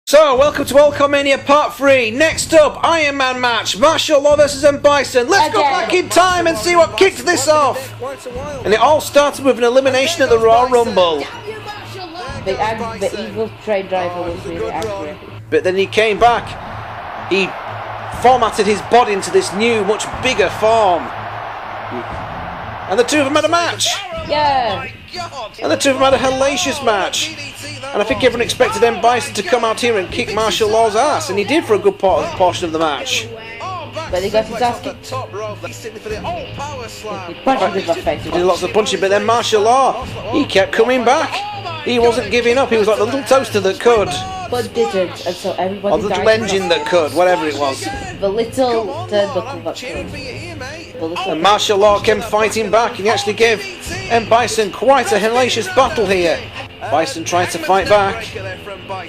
So, welcome to All-CAW Mania Part 3. Next up, Iron Man match, Martial Law vs Bison. Let's go back in time and see what kicked this off. And it all started with an elimination at the Royal Rumble. The evil train driver was really accurate. But then he came back. He formatted his body into this new, much bigger form. And the two of them had a match. Yeah. And the two of them had a hellacious match. And I think everyone expected Bison to come out here and kick Martial Law's ass, and he did for a good portion of the match. But he got his ass kicked. He punched him in the face. He did lots of punching, but then Martial Law, he kept coming back. He wasn't giving up. He was like the little toaster that could. But didn't, and so everybody or the little engine that could, whatever it was. The little turnbuckle that could. And Martial Law came fighting back, and he actually gave Bison quite a hellacious battle here. Bison tried to fight back.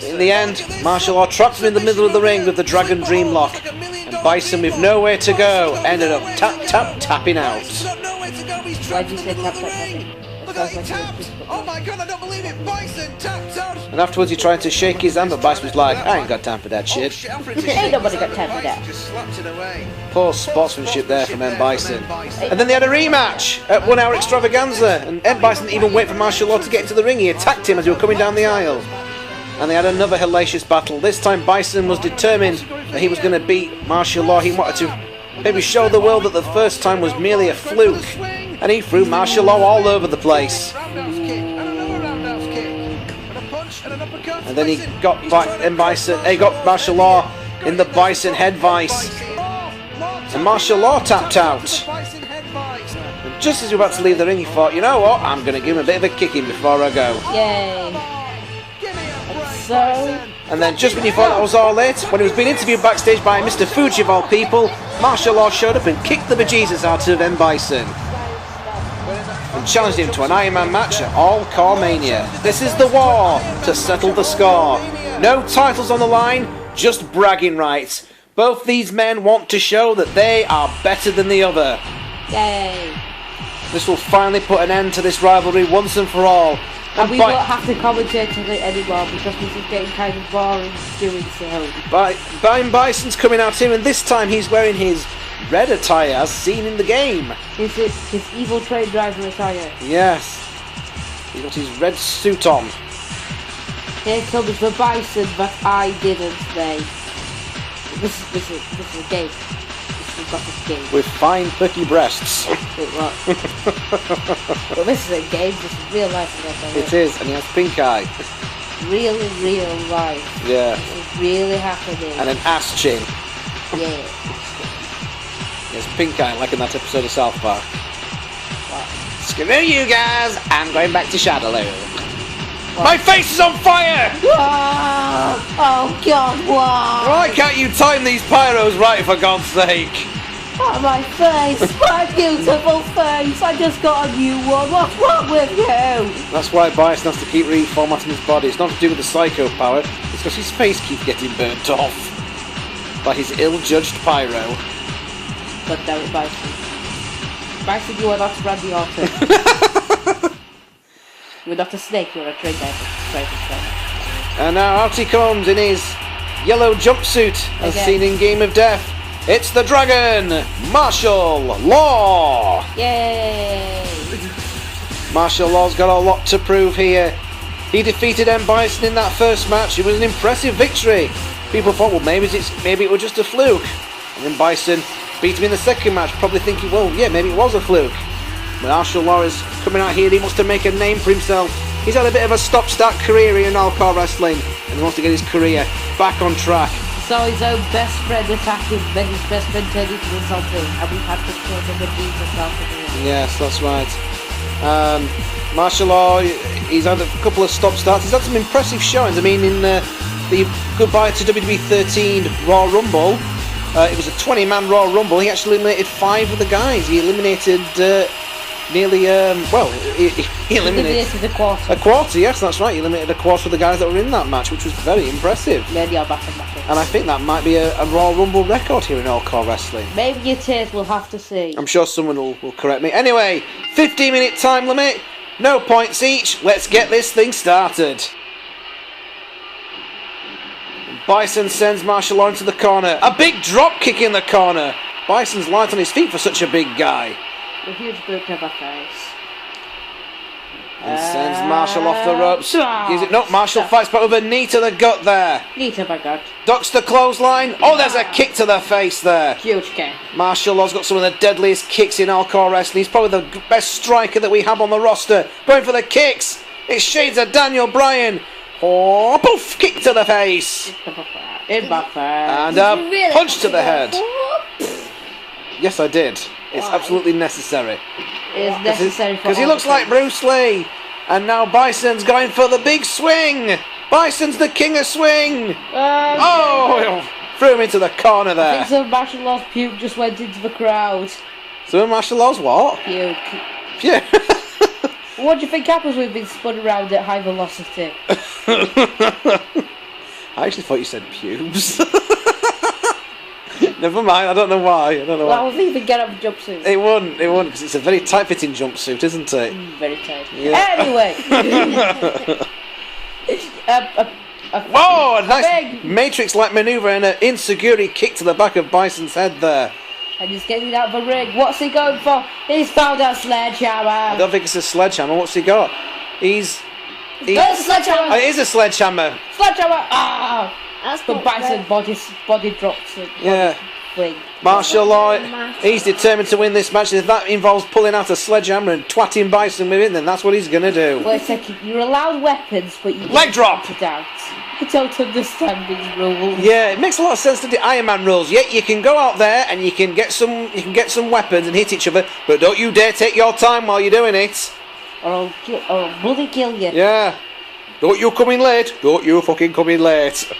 In the end, Martial Law trapped him in the middle of the ring with the Dragon Dream Lock. And Bison, with nowhere to go, ended up tapping out. Why'd you say tapping? Oh my god, I don't believe it! Bison tapped out! And afterwards he tried to shake his hand, but Bison was like, I ain't got time for that shit. Ain't nobody got time for that. Just slapped it away. Poor sportsmanship there from Bison. And then they had a rematch at 1 Hour Extravaganza. And Bison didn't even wait for Martial Law to get into the ring. He attacked him as he was coming down the aisle. And they had another hellacious battle. This time Bison was determined that he was going to beat Martial Law. He wanted to maybe show the world that the first time was merely a fluke. And he threw Martial Law all over the place. And then he got Bison. He got Martial Law in the Bison head vice. And Martial Law tapped out. And just as he was about to leave the ring, he thought, you know what? I'm going to give him a bit of a kicking before I go. Yay. So. And then just when he thought that was all it, when he was being interviewed backstage by Mr. Fuji of all people, Martial Law showed up and kicked the bejesus out of Bison. And challenged him to an Iron Man match at All-CAW Mania. This is the war to settle the score. No titles on the line, just bragging rights. Both these men want to show that they are better than the other. Yay. This will finally put an end to this rivalry once and for all. And we won't have to commentate on it anymore because this is getting kind of boring doing so. Bison's coming out here, and this time he's wearing his red attire as seen in the game. Is it his evil train driver attire? Yes. He's got his red suit on. Here comes the Bison that I didn't make. This is a game. We've got this game. With fine perky breasts. Wait, what? Well, this is a game. This is real life. It is, and he has pink eye. Really real life. Yeah. This is really happening. And an ass chin. Yeah. He has pink eye, like in that episode of South Park. What? Screw you guys! I'm going back to Shadaloo. My face is on fire! Oh God, why? Why can't you time these pyros right, for God's sake? Oh, my face! My beautiful face! I just got a new one. What's wrong with you? That's why Bison has to keep reformatting his body. It's not to do with the psycho power. It's because his face keeps getting burnt off by his ill-judged pyro. But damn it, Bison. Bison, you are not Randy Orton. You're not a snake, you're a train driver. And now out he comes in his yellow jumpsuit, as seen in Game of Death. It's the Dragon, Martial Law! Yay! Martial Law's got a lot to prove here. He defeated Bison in that first match. It was an impressive victory. People thought, well, maybe it was just a fluke. And then Bison beat him in the second match, probably thinking, well, yeah, maybe it was a fluke. Martial Law is coming out here, he wants to make a name for himself. He's had a bit of a stop-start career in All-CAW wrestling, and he wants to get his career back on track. So his own best friend attacked him, then his best friend turned into something, and we've had to kill him and beat himself. Yes, that's right. Martial Law, he's had a couple of stop-starts. He's had some impressive showings. I mean, in the goodbye to WWE 13 Raw Rumble, it was a 20-man Raw Rumble. He actually eliminated 5 of the guys. He eliminated nearly, he eliminated a quarter. A quarter, yes, that's right. He eliminated a quarter of the guys that were in that match, which was very impressive. Maybe I'll back him back. And I think that might be a Raw Rumble record here in All-CAW Wrestling. Maybe it is, we'll have to see. I'm sure someone will correct me. Anyway, 15-minute time limit, no points each. Let's get this thing started. Bison sends martial law into the corner. A big drop kick in the corner. Bison's light on his feet for such a big guy. A huge boot to the face. And sends Marshall off the ropes. No, Marshall fights back with a knee to the gut there. Knee to the gut. Ducks the clothesline. Oh, there's a kick to the face there. Huge kick. Marshall Law's got some of the deadliest kicks in All-CAW wrestling. He's probably the best striker that we have on the roster. Going for the kicks. It's shades of Daniel Bryan. Oh, poof! Kick to the face. In my face. And a punch to the head. Yes, I did. It's absolutely necessary. It's necessary because he looks like Bruce Lee. And now Bison's going for the big swing. Bison's the king of swing. Threw him into the corner there. I think some martial law's puke just went into the crowd. So martial law's what? Puke. Puke. What do you think happens when we've been spun around at high velocity? I actually thought you said pubes. Never mind, I don't know why. Well, I wouldn't even get out of the jumpsuit. It wouldn't, because it's a very tight-fitting jumpsuit, isn't it? Very tight. Yeah. Anyway. Whoa, a nice Matrix-like manoeuvre and an insecurity kick to the back of Bison's head there. And he's getting out of the ring. What's he going for? He's found a sledgehammer. I don't think it's a sledgehammer. What's he got? It's a sledgehammer. Oh, it is a sledgehammer. Sledgehammer. Ah! But Bison body drops it. Yeah. Wing. Martial law. He's determined to win this match. If that involves pulling out a sledgehammer and twatting Bison with it, then that's what he's going to do. Wait a second. You're allowed weapons, but you leg drop. I don't understand these rules. Yeah, it makes a lot of sense to the Iron Man rules. Yeah, you can go out there and you can get some weapons and hit each other, but don't you dare take your time while you're doing it. Or I'll bloody kill you. Yeah. Don't you come in late. Don't you fucking come in late.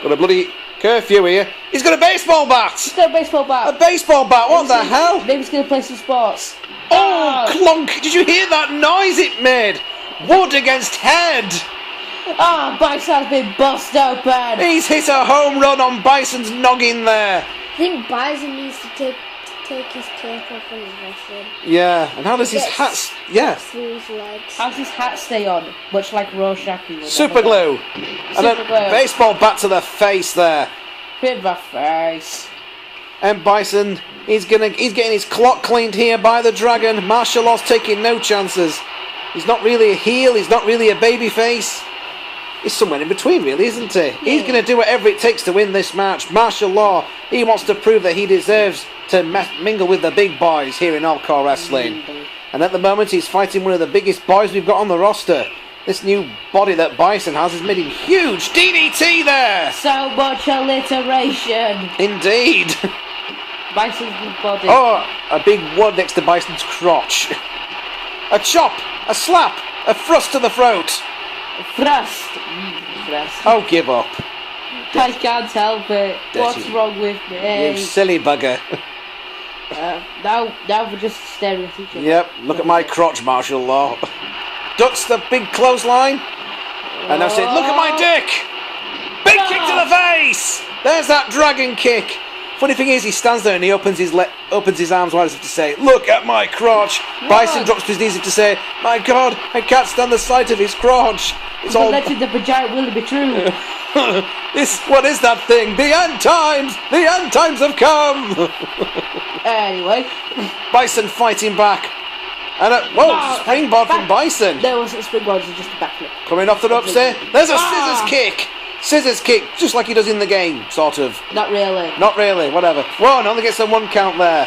Got a bloody curfew here. He's got a baseball bat. He's got a baseball bat. A baseball bat. What the hell? Maybe he's going to play some sports. Oh, clunk. Did you hear that noise it made? Wood against head. Bison's been bust open. He's hit a home run on Bison's noggin there. I think Bison needs to take his cape off when he's wrestling. Yeah, and how does his hat... Through his legs. How does his hat stay on? Much like Rorschach. Super glue. And a baseball bat to the face there. In my face. And Bison, he's getting his clock cleaned here by the Dragon. Martial law's taking no chances. He's not really a heel, he's not really a baby face. He's somewhere in between, really, isn't he? Yeah. He's going to do whatever it takes to win this match. Martial law, he wants to prove that he deserves to mingle with the big boys here in All-CAW wrestling. And at the moment, he's fighting one of the biggest boys we've got on the roster. This new body that Bison has made him huge. DDT there! So much alliteration. Indeed. Bison's new body. Oh, a big word next to Bison's crotch. A chop, a slap, a thrust to the throat. Thrust. Oh, give up. I can't help it. What's wrong with me? You silly bugger. Now we're just staring at each other. Yep, look at my crotch, martial law. Ducks the big clothesline. And now say, look at my dick. Big kick to the face. There's that dragon kick. Funny thing is, he stands there and he opens his arms wide as if to say, look at my crotch. Bison drops to his knees as if to say, my God, I can't stand the sight of his crotch. It's all... The legend of the giant will be true. What is that thing? The end times! The end times have come! Anyway. Bison fighting back. And springboard from Bison. There wasn't a springboard, it was just a backflip. Coming off the ropes there. There's a scissors kick. Scissors kick, just like he does in the game, sort of. Not really. Not really, whatever. Whoa, only gets a 1 count there.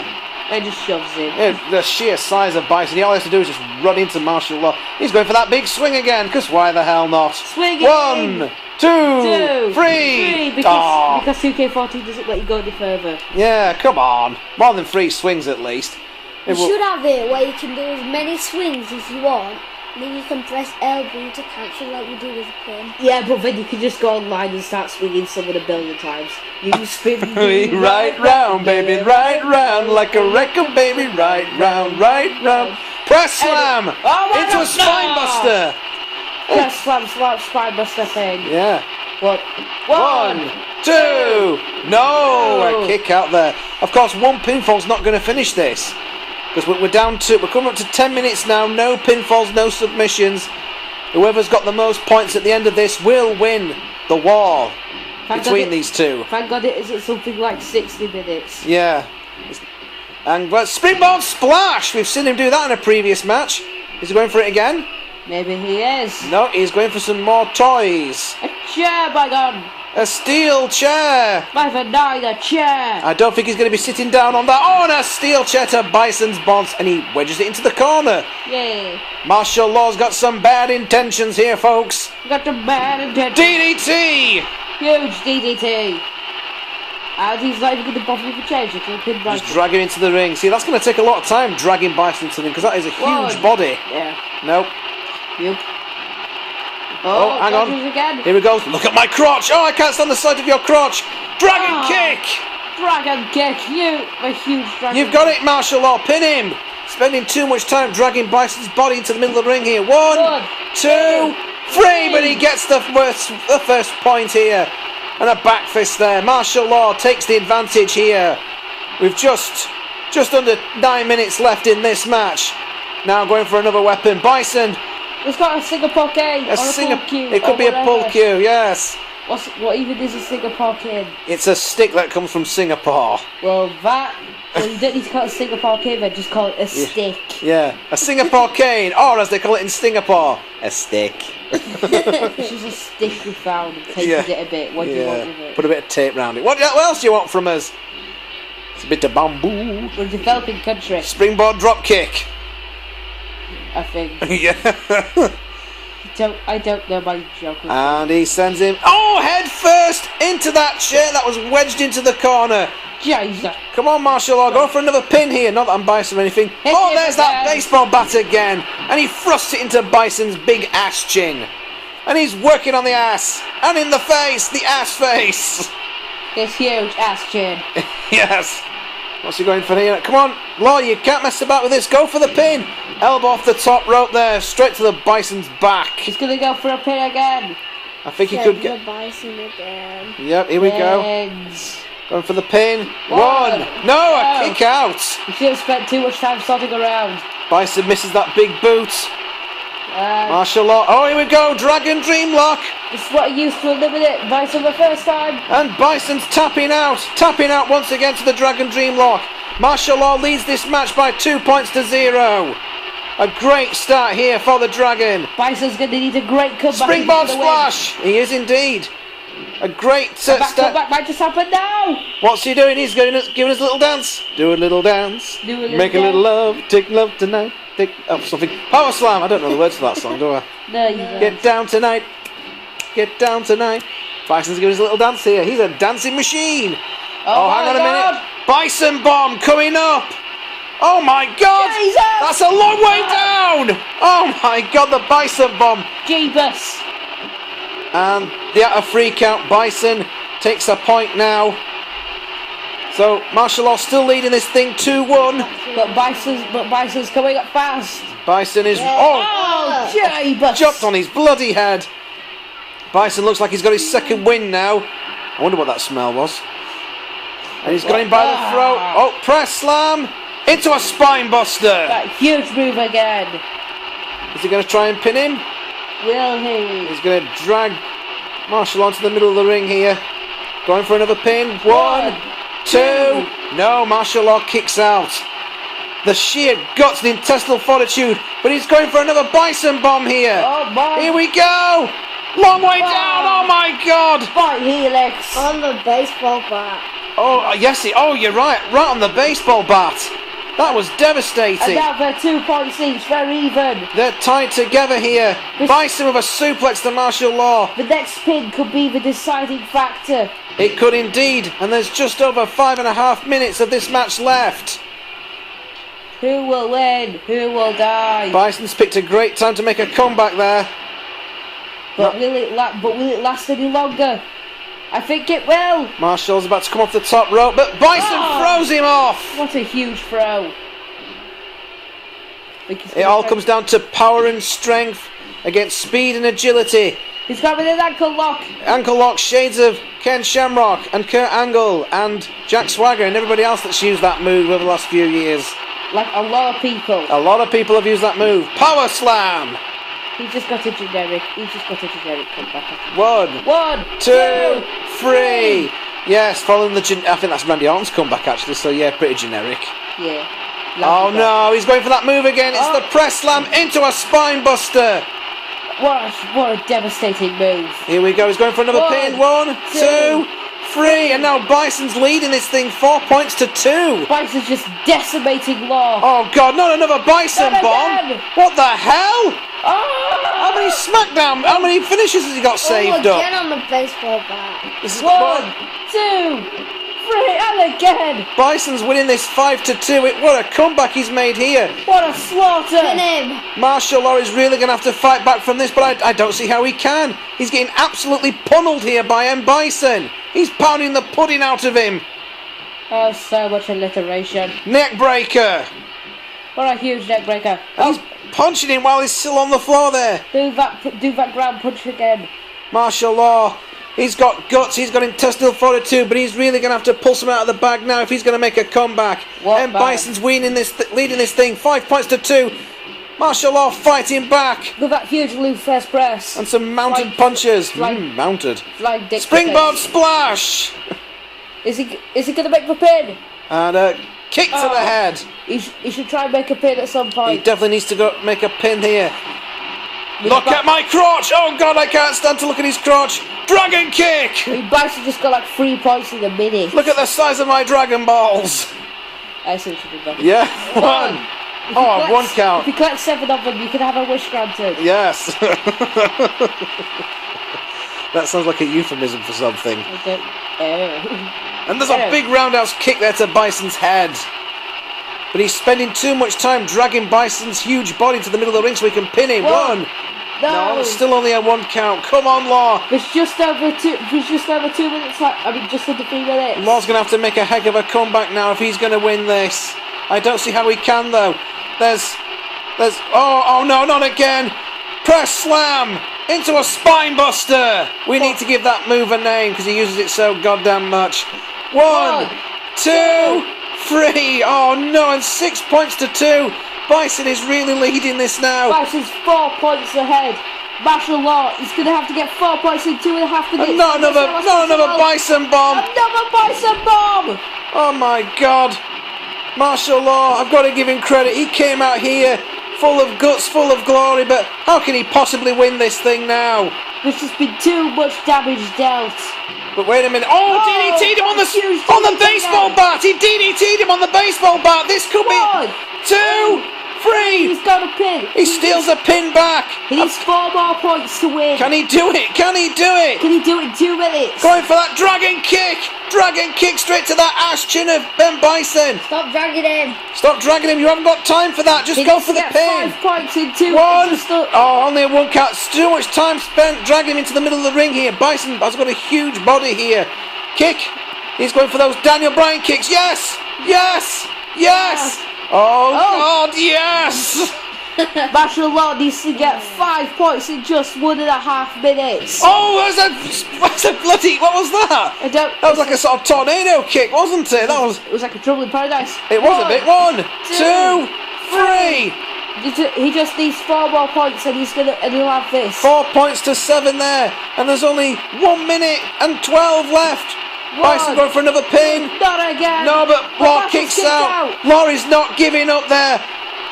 And just shoves it. Yeah, the sheer size of Bison, all he has to do is just run into martial law. He's going for that big swing again, because why the hell not? Swing 1, 2, 3. Because 2K14 doesn't let you go any further. Yeah, come on. More than 3 swings at least. You should have it where you can do as many swings as you want. Then you can press LB to cancel like you do with a pin. Yeah, but then you can just go online and start swinging someone 1,000,000,000 times. You spin me right round, baby, right round, like a record, baby, right round, right round. Press slam into a spine buster. Press slam, spine buster thing. Yeah. What? 1, 2. No, a kick out there. Of course, 1 pinfall's not going to finish this. Because we're coming up to 10 minutes now, no pinfalls, no submissions. Whoever's got the most points at the end of this will win the war. between these two. Thank God it isn't something like 60 minutes. Yeah. And springboard splash! We've seen him do that in a previous match. Is he going for it again? Maybe he is. No, he's going for some more toys. A chair, by God! A steel chair! My vanilla chair! I don't think he's going to be sitting down on that. Oh, and a steel chair to Bison's bounce, and he wedges it into the corner. Yay! Martial Law's got some bad intentions here, folks. Got the bad intention. DDT! Huge DDT. And he's not even going to bother with the change. He's going to pin Bison. Just drag him into the ring. See, that's going to take a lot of time dragging Bison into the ring, because that is a huge body. Yeah. Nope. Yep. Oh, hang on. Again. Here we go. Look at my crotch. Oh, I can't stand the sight of your crotch. Dragon kick. Dragon kick. You, a huge dragon. You've got it, Martial Law. Pin him. Spending too much time dragging Bison's body into the middle of the ring here. One, two, three. But he gets the first point here. And a back fist there. Martial Law takes the advantage here. We've just under 9 minutes left in this match. Now going for another weapon. Bison. It's got a Singapore cane or a pull cue. It could be a pull cue, yes. What even is a Singapore cane? It's a stick that comes from Singapore. Well, you don't need to call it a Singapore cane, but just call it a stick. Yeah, a Singapore cane, or as they call it in Singapore, a stick. It's just a stick we found and painted it a bit. What do you want with it? Put a bit of tape round it. What else do you want from us? It's a bit of bamboo. We're a developing country. Springboard drop kick. I think. Yeah. I don't know my geography. And he sends him, head first into that chair that was wedged into the corner. Jesus. Come on, Martial Law, go for another pin here. Not that I'm Bison or anything. There's that baseball bat again. And he thrusts it into Bison's big ass chin. And he's working on the ass. And in the face, the ass face. This huge ass chin. Yes. What's he going for here? Come on, Law, you can't mess about with this. Go for the pin. Elbow off the top rope there, straight to the Bison's back. He's going to go for a pin again. I think he could get the Bison again. Yep, here we go. Going for the pin. One. No, a kick out. He should have spent too much time sorting around. Bison misses that big boot. Martial Law. Oh, here we go. Dragon Dream Lock. This is what he used to eliminate Bison the first time. And Bison's tapping out. Tapping out once again to the Dragon Dream Lock. Martial Law leads this match by 2 points to 0. A great start here for the Dragon. Bison's going to need a great comeback. Springboard splash. He is indeed. A great start. Comeback might just happen now. What's he doing? He's giving us a little dance. Do a little dance. Make a little love. Take love tonight. Something. Power slam. I don't know the words to that song, do I? No, you don't. Get down tonight. Get down tonight. Bison's giving us a little dance here. He's a dancing machine. Oh, hang on a minute. Bison bomb coming up. Oh my God! Jesus! That's a long way down. Oh my God, the Bison bomb. Jeebus. And a free count. Bison takes a point now. So Martial Law still leading this thing 2-1. But Bison's coming up fast. Bison is Jeebus. jumped on his bloody head. Bison looks like he's got his second win now. I wonder what that smell was. And he's got him by the throat. Oh, press slam into a spine buster. That huge move again. Is he going to try and pin him? Will he? He's going to drag Martial onto the middle of the ring here. Going for another pin. One, two. No, Martial Law kicks out. The sheer guts, the intestinal fortitude. But he's going for another Bison bomb here. Oh my. Here we go. Long way down. Oh my God. By helix. On the baseball bat. Oh, yes. You're right. Right on the baseball bat. That was devastating. And now they're 2 points each. They're even. They're tied together here. Bison with a suplex to Martial Law. The next pin could be the deciding factor. It could indeed. And there's just over 5.5 minutes of this match left. Who will win? Who will die? Bison's picked a great time to make a comeback there. But will it last any longer? I think it will. Martial's about to come off the top rope, but Bison throws him off. What a huge throw. It all comes down to power and strength against speed and agility. He's got with an ankle lock. Ankle lock, shades of Ken Shamrock and Kurt Angle and Jack Swagger and everybody else that's used that move over the last few years. Like a lot of people. A lot of people have used that move. Power slam. He just got a generic comeback. 1, 2, 3. Yes, following the I think that's Randy Orton's comeback actually. So yeah, pretty generic. Yeah. Oh no, he's going for that move again. It's the press slam into a spine buster. What a devastating move. Here we go, he's going for another pin. 1, 2, 3. And now Bison's leading this thing 4 points to 2. Bison's just decimating Law. Oh god, not another Bison Not bomb. again. What the hell? Oh! How many finishes has he got saved up? Again on the baseball bat. This is 1, 2, 3, and again. Bison's winning this 5-2. What a comeback he's made here. What a slaughter. Pin him. Martial law is really going to have to fight back from this, but I don't see how he can. He's getting absolutely pummeled here by M. Bison. He's pounding the pudding out of him. Oh, so much alliteration. Neck breaker. What a huge neck breaker. And he's punching him while he's still on the floor there. Do that ground punch again. Martial law. He's got guts, he's got intestinal fortitude, but he's really going to have to pull some out of the bag now if he's going to make a comeback. M. Bison's leading this thing 5 points to 2. Martial law fighting back. Look at that huge loop first press. And some mounted punches. Mounted. Flying dick Springboard splash. Is he going to make the pin? And a kick to the head. He should try and make a pin at some point. He definitely needs to go make a pin here. Look at my crotch! Oh god, I can't stand to look at his crotch. Dragon kick! Bison just got like 3 points in a minute. Look at the size of my Dragon Balls. I see what you did there. Yeah, 1. Oh, 1 count. If you collect 7 of them, you can have a wish granted. Yes. That sounds like a euphemism for something. And there's a big roundhouse kick there to Bison's head. But he's spending too much time dragging Bison's huge body to the middle of the ring so he can pin him. 1. No, it's still only a 1 count. Come on, Law. It's just over 2 minutes. Just under 3 minutes. Law's going to have to make a heck of a comeback now if he's going to win this. I don't see how he can though. There's. Oh no, not again. Press slam into a spine buster. We need to give that move a name because he uses it so goddamn much. 1, 2, 3. Oh no, and 6 points to 2. Bison is really leading this now. Bison's 4 points ahead. Martial law, he's going to have to get 4 points in 2.5 minutes. And not another Bison bomb. Another Bison bomb. Oh my god. Martial law, I've got to give him credit. He came out here full of guts, full of glory, but how can he possibly win this thing now? There's just been too much damage dealt. But wait a minute. Oh, DDT'd him on the baseball bat. He DDT'd him on the baseball bat. This could be 2, 3. He's got a pin. He steals a pin back. He needs 4 more points to win. Can he do it? Can he do it? Can he do it in 2 minutes? Going for that dragon kick. Dragon kick straight to that ass chin of Ben Bison. Stop dragging him. Stop dragging him. You haven't got time for that. Just go for the pin. 5 points in 2 minutes. Oh, only a 1 count. Too much time spent dragging him into the middle of the ring here. Bison has got a huge body here. Kick. He's going for those Daniel Bryan kicks. Yes. Yes. Yes. Oh God, yes! Martial law needs to get 5 points in just 1.5 minutes. Oh, that's a bloody, what was that? That was like a sort of tornado kick, wasn't it? It was like a trouble in paradise. It was a bit. 1, 2, 3. He just needs 4 more points and he'll have this. 4 points to 7 there, and there's only 1 minute and 12 left. Bison going for another pin. Not again. No, but Law kicks out. Law is not giving up there.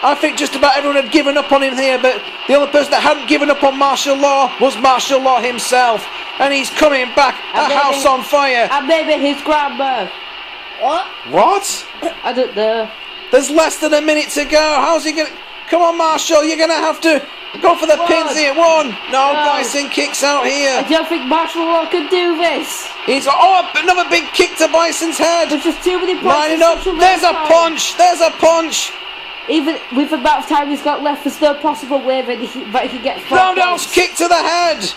I think just about everyone had given up on him here, but the only person that hadn't given up on Martial Law was Martial Law himself. And he's coming back, a house on fire. And maybe his grandma. What? I don't know. There's less than a minute to go. How's he going to... Come on, Martial, you're going to have to go for the pins here. 1. No, Bison kicks out here. I don't think Martial Law can do this. He's another big kick to Bison's head. There's just too many points. Lining up. There's a punch. There's a punch. Even with the amount of time he's got left, there's no possible way that he can get 4 roundhouse kick to the head.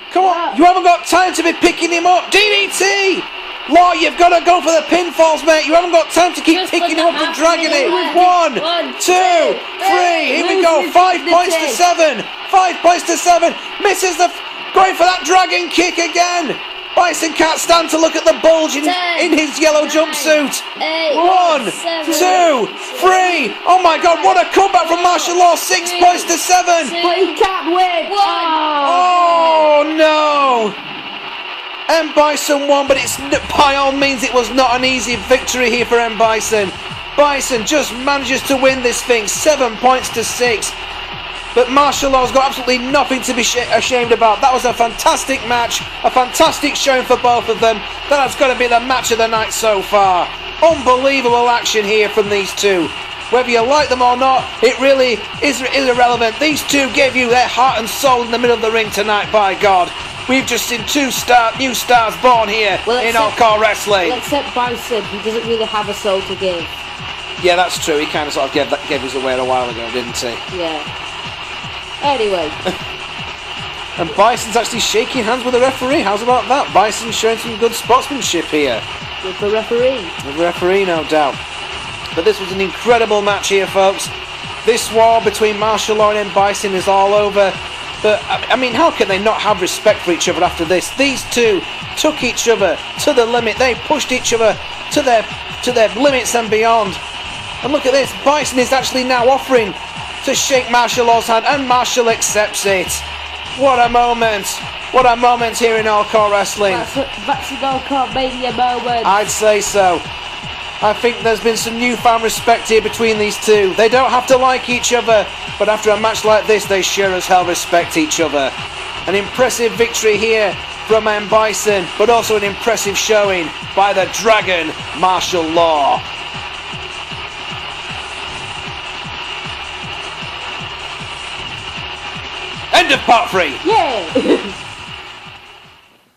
Come on, you haven't got time to be picking him up. DDT. Law, you've got to go for the pinfalls, mate. You haven't got time to keep picking him up and dragging it. 1, 2, 3. Here we go. 5 points to 7. 5 points to 7. Misses the... Going for that dragon kick again. Bison can't stand to look at the bulge in his yellow jumpsuit. 1, 2, 3. Oh my God, what a comeback from Martial Law. 6 points to 7. But he can't win. Oh no. M. Bison won, but it's by all means it was not an easy victory here for M. Bison. Bison just manages to win this thing, 7 points to 6. But Martial Law's got absolutely nothing to be ashamed about. That was a fantastic match, a fantastic showing for both of them. That's got to be the match of the night so far. Unbelievable action here from these two. Whether you like them or not, it really is irrelevant. These two gave you their heart and soul in the middle of the ring tonight, by God. We've just seen new stars born here in All-CAW Wrestling. Well, except Bison, he doesn't really have a soul to give. Yeah, that's true. He kind of sort of gave his away a while ago, didn't he? Yeah. Anyway. And Bison's actually shaking hands with the referee. How's about that? Bison showing some good sportsmanship here. With the referee. With the referee, no doubt. But this was an incredible match here, folks. This war between Martial Law and M. Bison is all over. But, I mean, how can they not have respect for each other after this? These two took each other to the limit. They pushed each other to their limits and beyond. And look at this. Bison is actually now offering to shake Martial Law's hand, and Martial accepts it. What a moment. What a moment here in All-CAW Wrestling. That's an All-CAW Mania moment. I'd say so. I think there's been some newfound respect here between these two. They don't have to like each other, but after a match like this, they sure as hell respect each other. An impressive victory here from M. Bison, but also an impressive showing by the Dragon, Martial Law. End of part 3. Yeah.